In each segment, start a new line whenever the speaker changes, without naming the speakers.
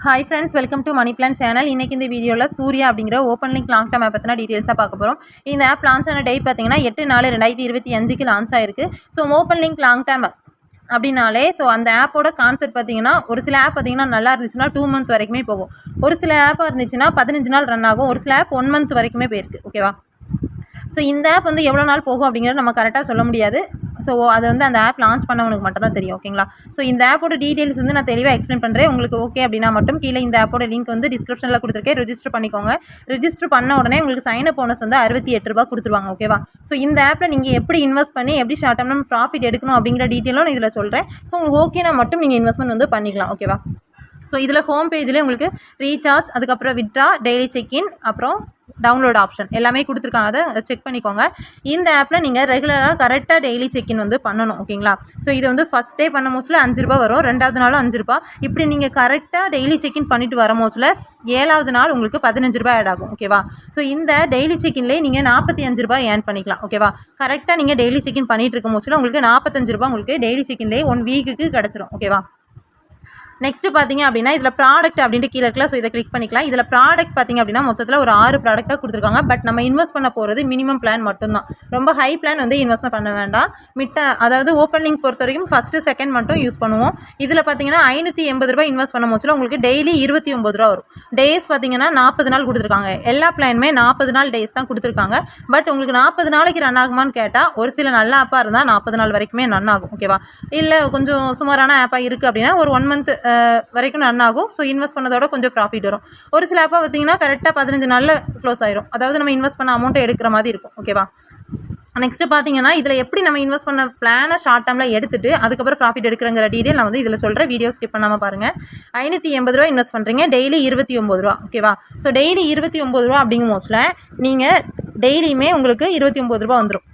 Hi friends, welcome to Money Plan channel. இன்னைக்கு இந்த வீடியோல சூர்யா அப்படிங்கற open link long term app பத்தின டீடைல்ஸா பார்க்க போறோம். இந்த ஆப் லான்ச் ஆன டேட் பாத்தீங்கன்னா 8/4/2025க்கு லான்ச் ஆயிருக்கு. So open link long term அப்படினாலே சோ அந்த ஆப்போட கான்செப்ட் பாத்தீங்கன்னா ஒரு சில ஆப் பாத்தீங்கன்னா நல்லா இருந்துச்சுனா 2 மந்த் வரைக்குமே போகும். ஒரு சில ஆப் இருந்துச்சுனா 15 நாள் ரன் ஆகும். ஒரு சில ஆப் 1 மந்த் வரைக்குமே போயிருக்கு. ஓகேவா? ஸோ இந்த ஆப் வந்து எவ்வளோ நாள் போகும் அப்படிங்கிறது நம்ம கரெக்டாக சொல்ல முடியாது. ஸோ அது வந்து அந்த ஆப் லான்ச் பண்ணவனுக்கு மட்டும் தான் தெரியும். ஓகேங்களா? ஸோ இந்த ஆப்போட டீட்டெயில்ஸ் வந்து நான் தெளிவாக எக்ஸ்பிளைன் பண்ணுறேன். உங்களுக்கு ஓகே அப்படின்னா மட்டும் கீழே இந்த ஆப்போட லிங்க் வந்து டிஸ்கிரிப்ஷனில் கொடுத்துருக்கேன். ரெஜிஸ்டர் பண்ணிக்கோங்க. ரெஜிஸ்டர் பண்ண உடனே உங்களுக்கு சைன் அப் போனஸ் வந்து 68 ரூபா கொடுத்துருவாங்க. ஓகேவா? ஸோ இந்த ஆப்பில் நீங்கள் எப்படி இன்வெஸ்ட் பண்ணி எப்படி ஷார்ட் டர்ம் ப்ராஃபிட் எடுக்கணும் அப்படிங்கிற டீட்டெயிலும் நான் இதில் சொல்கிறேன். ஸோ உங்களுக்கு ஓகேனா மட்டும் நீங்கள் இன்வெஸ்ட்மெண்ட் வந்து பண்ணிக்கலாம். ஓகேவா? ஸோ இதில் ஹோம் பேஜில் உங்களுக்கு ரீசார்ஜ், அதுக்கப்புறம் விட்ரா, டெய்லி செக்இன், அப்புறம் டவுன்லோட் ஆப்ஷன் எல்லாமே கொடுத்துருக்காங்க. அதை செக் பண்ணிக்கோங்க. இந்த ஆப்பில் நீங்கள் ரெகுலராக கரெக்டாக டெய்லி செக்இன் வந்து பண்ணணும். ஓகேங்களா? ஸோ இது வந்து ஃபஸ்ட் டே பண்ண மோஸ்ட்டில் 5 ரூபா வரும், 2வது நாளும் 5 ரூபா. இப்படி நீங்கள் கரெக்டாக டெய்லி செக்இன் பண்ணிட்டு வர மோஸ்ட்டில் 7வது நாள் உங்களுக்கு 15 ரூபா ஆட் ஆகும். ஓகேவா? ஸோ இந்த டெய்லி செக்இன்லேயே நீங்கள் 45 ரூபா ஏர்ன் பண்ணிக்கலாம். ஓகேவா? கரெக்டாக நீங்கள் டெய்லி செக்இன் பண்ணிட்டு இருக்க மோஸ்ட்டில் உங்களுக்கு 45 ரூபா உங்களுக்கு டெய்லி செக்இன்லேயே 1 வீக்குக்கு கிடச்சிரும். ஓகேவா? நெக்ஸ்ட் பார்த்தீங்க அப்படின்னா இதில் ப்ராடக்ட் அப்படின்ட்டு கீழே இருக்கல. ஸோ இதை கிளிக் பண்ணிக்கலாம். இதில் ப்ராடக்ட் பார்த்தீங்க அப்படின்னா மொத்தத்தில் ஒரு 6 ப்ராடக்டாக கொடுத்துருக்காங்க. பட் நம்ம இன்வெஸ்ட் பண்ண போகிறது மினிமம் பிளான் மட்டும்தான். ரொம்ப ஹை பிளான் வந்து இன்வெஸ்ட்மெண்ட் பண்ண வேண்டாம். அதாவது ஓப்பன் லிங்க் பொறுத்த வரைக்கும் ஃபஸ்ட்டு செகண்ட் மட்டும் யூஸ் பண்ணுவோம். இதில் பார்த்தீங்கன்னா 580 ரூபா இன்வெஸ்ட் பண்ண போச்சுல உங்களுக்கு டெய்லி 29 ரூபா வரும். டேஸ் பார்த்தீங்கன்னா 40 நாள் கொடுத்துருக்காங்க. எல்லா பிளானுமே 40 நாள் டேஸ் தான் கொடுத்துருக்காங்க. பட் உங்களுக்கு 40 நாளைக்கு ரன் ஆகுமான்னு கேட்டால் ஒரு சில நல்ல ஆப்பாக இருந்தால் 40 நாள் வரைக்குமே ரன் ஆகும். ஓகேவா? இல்லை கொஞ்சம் சுமாரான ஆப்பாக இருக்குது அப்படின்னா ஒரு 1 மந்த் வரைக்கும் ரன் ஆகும். ஸோ இன்வெஸ்ட் பண்ணதோட கொஞ்சம் ப்ராஃபிட் வரும். ஒரு சில ஆப்பாக பார்த்தீங்கன்னா கரெக்டாக 15 நாளில் க்ளோஸ் ஆயிரும். அதாவது நம்ம இன்வெஸ்ட் பண்ண அமௌண்ட்டை எடுக்கிற மாதிரி இருக்கும். ஓகேவா? நெக்ஸ்ட் பார்த்தீங்கன்னா இதில் எப்படி நம்ம இன்வெஸ்ட் பண்ண பிளானை ஷார்ட் டர்மில் எடுத்துட்டு அதுக்கப்புறம் ப்ராஃபிட் எடுக்கிறங்கிற டீட்டெயில் நான் வந்து இதில் சொல்கிறேன். வீடியோ ஸ்கிப் பண்ணாமல் பாருங்கள். 580 ரூபா இன்வெஸ்ட் பண்ணுறீங்க, டெய்லி 29 ரூபா. ஓகேவா? ஸோ டெய்லி 29 ரூபா அப்படிங்கும் போதுல நீங்கள் டெய்லியுமே உங்களுக்கு 29 ரூபா வந்துடும்.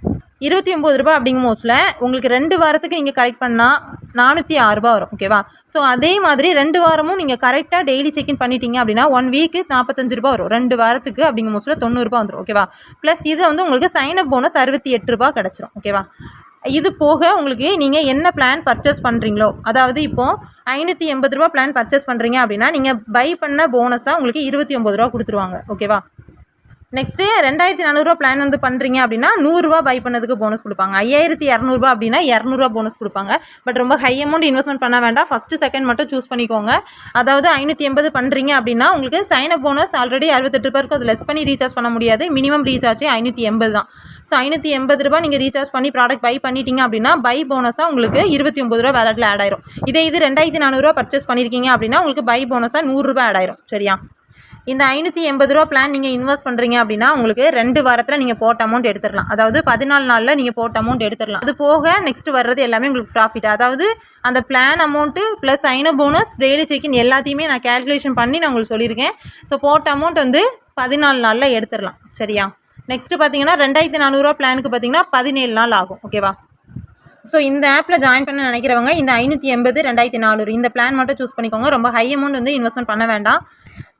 29 ரூபா அப்படிங்கும் போதுல உங்களுக்கு 2 வாரத்துக்கு நீங்கள் கரெக்ட் பண்ணால் 406 ரூபா வரும். ஓகேவா? ஸோ அதே மாதிரி 2 வாரமும் நீங்கள் கரெக்டாக டெய்லி செக்இன் பண்ணிட்டீங்க அப்படின்னா 1 வீக்கு 45 ரூபா வரும். 2 வாரத்துக்கு அப்படிங்கும் போதுல 90 ரூபா வந்துடும். ஓகேவா? ப்ளஸ் இதில் வந்து உங்களுக்கு சைன் அப் போனஸ் 68 ரூபா கிடச்சிரும். ஓகேவா? இது போக உங்களுக்கு நீங்கள் என்ன பிளான் பர்ச்சேஸ் பண்ணுறீங்களோ, அதாவது இப்போது 580 ரூபா பிளான் பர்ச்சேஸ் பண்ணுறீங்க அப்படின்னா நீங்கள் பை பண்ண போனஸாக உங்களுக்கு 29 ரூபா கொடுத்துருவாங்க. ஓகேவா? நெக்ஸ்ட்டு 2400 பிளான் வந்து பண்ணுறீங்க அப்படின்னா 100 ரூபா பை பண்ணதுக்கு போனஸ் கொடுப்பாங்க. 5200 அப்படின்னா 200 போனஸ் கொடுப்பாங்க. பட் ரொம்ப ஹை அமௌண்ட் இன்வெஸ்ட்மெண்ட் பண்ண வேண்டாம். ஃபஸ்ட்டு செகண்ட் மட்டும் சூஸ் பண்ணிக்கோங்க. அதாவது 580 பண்ணுறீங்க அப்படின்னா உங்களுக்கு சைன் அப் போனஸ் ஆல்ரெடி 68 ரூபா இருக்கும். அது லெஸ் பண்ணி ரீசார்ஜ் பண்ண முடியாது. மினிமம் ரீசார்ஜ் 580 தான். ஸோ 580 ரூபா நீங்கள் ரீசார்ஜ் பண்ணி ப்ராடக்ட் பை பண்ணிட்டீங்க அப்படின்னா பை போனஸாக உங்களுக்கு 29 ரூபா வேலட்டில் ஆட் ஆயிரும். இதே இது 2400 பர்ச்சேஸ் பண்ணியிருக்கீங்க அப்படின்னா உங்களுக்கு பை போனஸாக 100 ரூபா ஆட் ஆயிரும். சரியா? இந்த 580 ரூபா பிளான் நீங்கள் இன்வெஸ்ட் பண்ணுறீங்க அப்படின்னா உங்களுக்கு 2 வாரத்தில் நீங்கள் போட்ட அமௌண்ட் எடுத்துடலாம். அதாவது 14 நாளில் நீங்கள் போட்ட அமௌண்ட் எடுத்துடலாம். அது போக நெக்ஸ்ட் வர்றது எல்லாமே உங்களுக்கு ப்ராஃபிட். அதாவது அந்த plan amount plus sign up bonus, daily check in எல்லாத்தையுமே நான் கேல்குலேஷன் பண்ணி நான் உங்களுக்கு சொல்லியிருக்கேன். ஸோ போட்ட அமௌண்ட் வந்து 14 நாளில் எடுத்துடலாம். சரியா? நெக்ஸ்ட்டு பார்த்தீங்கன்னா 2400 பிளானுக்கு பார்த்தீங்கன்னா 17 நாள் ஆகும். ஓகேவா? ஸோ இந்த ஆப்பில் ஜாயின் பண்ண நினைக்கிறவங்க இந்த 580 2400 இந்த பிளான் மட்டும் சூஸ் பண்ணிக்கோங்க. ரொம்ப ஹை அமௌண்ட் வந்து இன்வெஸ்ட்மெண்ட் பண்ண வேண்டாம்.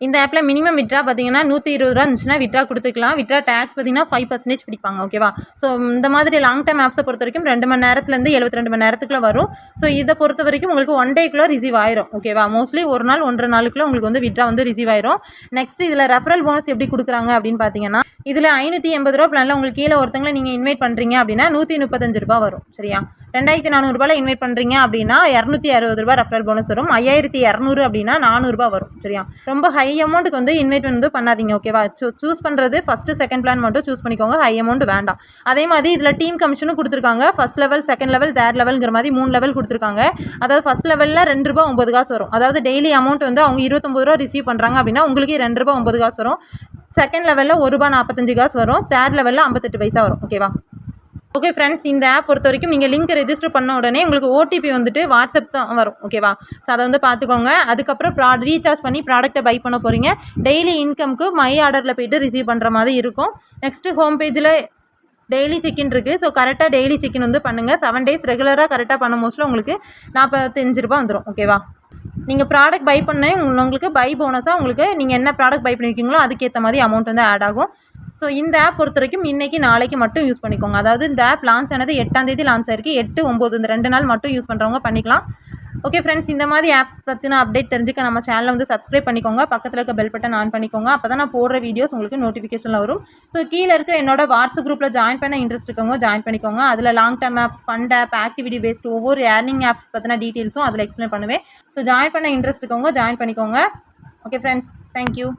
இந்த ஆப்பில் மினிமம் விட்ரா பார்த்தீங்கன்னா 120 ரூபா இருந்துச்சுன்னா விட்ரா கொடுத்துக்கலாம். விட்ரா டேக்ஸ் பார்த்தீங்கன்னா 5% பிடிப்பாங்க. ஓகேவா? ஸோ இந்த மாதிரி லாங் டர்ம் ஆப்ஸை பொறுத்த வரைக்கும் 2 மணி நேரத்துலேருந்து 72 மணி நேரத்துக்குள்ள வரும். ஸோ இதை பொறுத்த வரைக்கும் உங்களுக்கு 1 டேக்குள்ளே ரிசீவ் ஆயிரும். ஓகேவா? மோஸ்ட்லி ஒரு நாள் 1.5 நாளுக்குள்ள உங்களுக்கு வந்து விட்ரா வந்து ரிசீவ் ஆயிரும். நெக்ஸ்ட் இதில் ரெஃபரல் போனஸ் எப்படி கொடுக்குறாங்க அப்படின்னு பார்த்தீங்கன்னா இதில் 580 ரூபா பிளானில் உங்களுக்கு கீழே ஒருத்தங்களை நீங்கள் இன்வைட் பண்ணுறீங்க அப்படின்னா 135 ரூபா வரும். சரியா? 2400 ரூபாயில் இன்வைட் பண்ணுறீங்க அப்படின்னா 260 ரூபா ரெஃபரல் போனஸ் வரும். 5200 அப்படின்னா 400 ரூபா வரும். சரியா? ரொம்ப ஹை அமௌண்ட்டுக்கு வந்து இன்வைட் வந்து பண்ணாதீங்க. ஓகேவா? சூஸ் பண்ணுறது ஃபஸ்ட்டு செகண்ட் பிளான் மட்டும் சூஸ் பண்ணிக்கோங்க. ஹை அமௌண்ட் வேண்டாம். அதே மாதிரி இதில் டீம் கமிஷனும் கொடுத்துருக்காங்க. First level, second level, third லெவல்ங்கிற மாதிரி 3 லெவல் கொடுத்துருக்காங்க. அதாவது ஃபஸ்ட் லெவலில் 2 ரூபா 9 காசு வரும். அதாவது டெய்லி அமௌண்ட் வந்து அவங்க 29 ரூபா ரிசீவ் பண்ணுறாங்க அப்படின்னா உங்களுக்கு 2 ரூபா 9 காசு வரும். செகண்ட் லெவலில் 1 ரூபா 45 காசு வரும். தேர்ட் லெவலில் 58 பைசா வரும். ஓகேவா? ஓகே ஃப்ரெண்ட்ஸ், இந்த ஆப் பொறுத்த வரைக்கும் நீங்கள் லிங்க் ரெஜிஸ்டர் பண்ண உடனே உங்களுக்கு ஓடிபி வந்துட்டு வாட்ஸ்அப் தான் வரும். ஓகேவா? ஸோ அதை வந்து பார்த்துக்கோங்க. அதுக்கப்புறம் ரீசார்ஜ் பண்ணி ப்ராடக்ட்டை பை பண்ண போகிறீங்க. டெய்லி இன்கம்க்கு மை ஆர்டரில் போய்ட்டு ரிசீவ் பண்ணுற மாதிரி இருக்கும். நெக்ஸ்ட்டு ஹோம் பேஜில் டெய்லி செக்இன் இருக்குது. ஸோ கரெக்டாக டெய்லி செக்இன் வந்து பண்ணுங்கள். 7 டேஸ் ரெகுலராக கரெக்டாக பண்ண மோஸ்ட்டில் உங்களுக்கு 45 ரூபா வந்துடும். ஓகேவா? நீங்கள் ப்ராடக்ட் பை பண்ண உங்களுக்கு பை போனஸாக உங்களுக்கு நீங்கள் என்ன ப்ராடக்ட் பை பண்ணியிருக்கீங்களோ அதுக்கேற்ற மாதிரி அமௌண்ட் வந்து ஆட் ஆகும். ஸோ இந்த ஆப் பொறுத்த வரைக்கும் இன்றைக்கி நாளைக்கு மட்டும் யூஸ் பண்ணிக்கோங்க. அதாவது இந்த ஆப் லான்ச் ஆனது 8ஆம் தேதி லான்ச் ஆயிருக்கு. 8, 9 இந்த 2 நாள் மட்டும் யூஸ் பண்ணுறவங்க பண்ணிக்கலாம். ஓகே ஃப்ரெண்ட்ஸ், இந்த மாதிரி ஆப்ஸ் பற்றின அப்டேட் தெரிஞ்சுக்க நம்ம சேனலை வந்து சப்ஸ்கிரைப் பண்ணிக்கோங்க. பக்கத்தில் இருக்க பெல் பட்டன் ஆன் பண்ணிக்கோங்க. அப்போ தான் நான் போடுற வீடியோஸ் உங்களுக்கு நோட்டிஃபிகேஷனில் வரும். ஸோ கீழே இருக்க என்னோட வாட்ஸ்அப் குரூப்பில் ஜாயின் பண்ண இன்ட்ரெஸ்ட் இருக்கவங்க ஜாயின் பண்ணிக்கோங்க. அதில் long term apps, fund app, activity based ஒவ்வொரு ஏர்னிங் ஆப்ஸ் பற்றின டீட்டெயில்ஸும் அதில் எக்ஸ்பிளைன் பண்ணுவேன். ஸோ ஜாயின் பண்ண இன்ட்ரெஸ்ட் இருக்கவங்க ஜாயின் பண்ணிக்கோங்க. Okay friends, thank you.